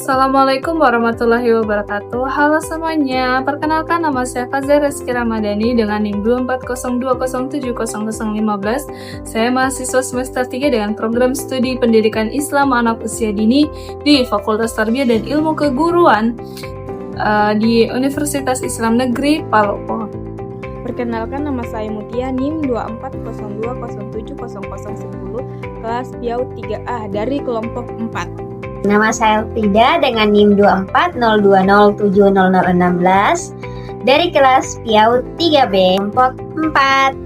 Assalamualaikum warahmatullahi wabarakatuh. Halo semuanya, perkenalkan nama saya Fazia Rizky Ramadhani dengan NIM 24020700015. Saya mahasiswa semester 3 dengan program studi pendidikan Islam anak usia dini di Fakultas Tarbiyah dan Ilmu Keguruan di Universitas Islam Negeri Palopo. Perkenalkan, nama saya Mutia, NIM 24020700010, kelas PIAUD 3A dari kelompok 4. Nama saya Frida dengan NIM 24020700016 dari kelas PIAUD 3B, kelompok 4.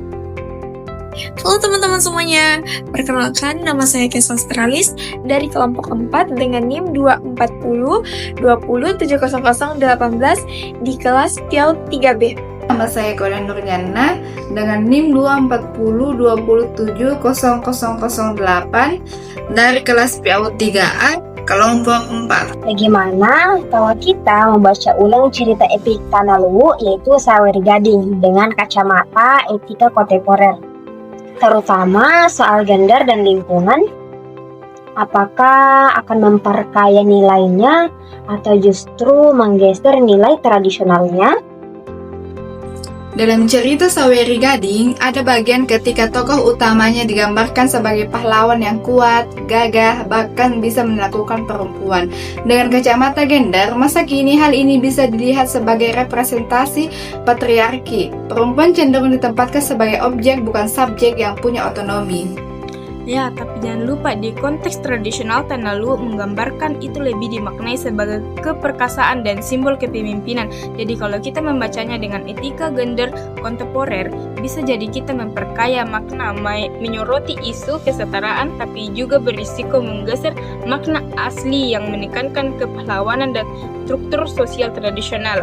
Halo teman-teman semuanya, perkenalkan nama saya Kes Australis dari kelompok 4 dengan NIM 24020700018 di kelas PIAUD 3B. Nama saya Koda Nurjana dengan NIM 24020700008 dari kelas PIAUD 3A, kelompok 4. Bagaimana kalau kita membaca ulang cerita epik Tanah Luwu, yaitu Sawer Gading, dengan kacamata etika kontemporer, terutama soal gender dan lingkungan? Apakah akan memperkaya nilainya atau justru menggeser nilai tradisionalnya? Dalam cerita Saweri Gading, ada bagian ketika tokoh utamanya digambarkan sebagai pahlawan yang kuat, gagah, bahkan bisa menaklukkan perempuan. Dengan kacamata gender, masa kini hal ini bisa dilihat sebagai representasi patriarki. Perempuan cenderung ditempatkan sebagai objek, bukan subjek yang punya otonomi. Ya, tapi jangan lupa di konteks tradisional Tanah Luwu menggambarkan itu lebih dimaknai sebagai keperkasaan dan simbol kepemimpinan. Jadi kalau kita membacanya dengan etika gender kontemporer, bisa jadi kita memperkaya makna menyoroti isu kesetaraan, tapi juga berisiko menggeser makna asli yang menekankan kepahlawanan dan struktur sosial tradisional.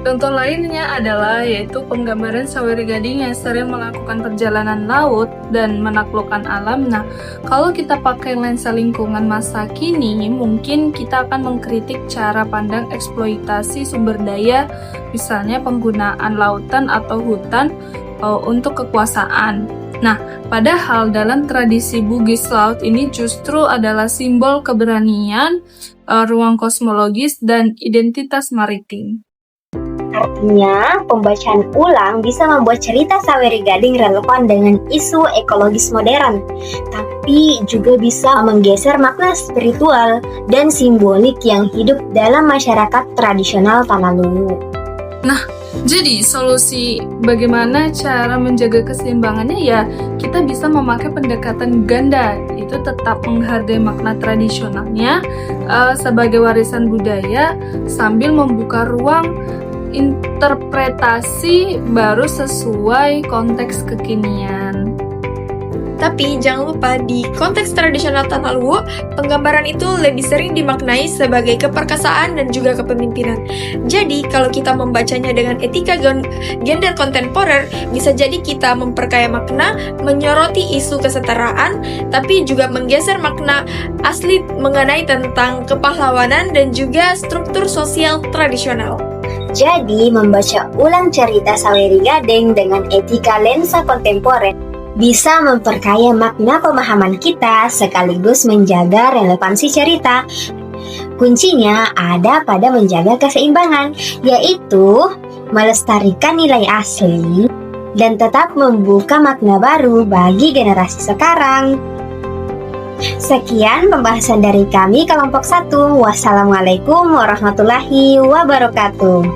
Contoh lainnya adalah yaitu penggambaran Saweri Gading yang sering melakukan perjalanan laut dan menaklukkan alam. Nah, kalau kita pakai lensa lingkungan masa kini, mungkin kita akan mengkritik cara pandang eksploitasi sumber daya, misalnya penggunaan lautan atau hutan untuk kekuasaan. Nah, padahal dalam tradisi Bugis, laut ini justru adalah simbol keberanian, ruang kosmologis, dan identitas maritim. Artinya, pembacaan ulang bisa membuat cerita Saweri Gading relevan dengan isu ekologis modern, tapi juga bisa menggeser makna spiritual dan simbolik yang hidup dalam masyarakat tradisional Tanah Luwu. Nah, jadi solusi bagaimana cara menjaga keseimbangannya, ya kita bisa memakai pendekatan ganda, itu tetap menghargai makna tradisionalnya sebagai warisan budaya sambil membuka ruang interpretasi baru sesuai konteks kekinian. Tapi jangan lupa di konteks tradisional Tanah Luwu, penggambaran itu lebih sering dimaknai sebagai keperkasaan dan juga kepemimpinan. Jadi kalau kita membacanya dengan etika gender kontemporer, bisa jadi kita memperkaya makna, menyoroti isu kesetaraan, tapi juga menggeser makna asli mengenai tentang kepahlawanan dan juga struktur sosial tradisional. Jadi, membaca ulang cerita Saweri Gading dengan etika lensa kontemporer bisa memperkaya makna pemahaman kita sekaligus menjaga relevansi cerita. Kuncinya ada pada menjaga keseimbangan, yaitu melestarikan nilai asli dan tetap membuka makna baru bagi generasi sekarang. Sekian pembahasan dari kami kelompok 1. Wassalamualaikum warahmatullahi wabarakatuh.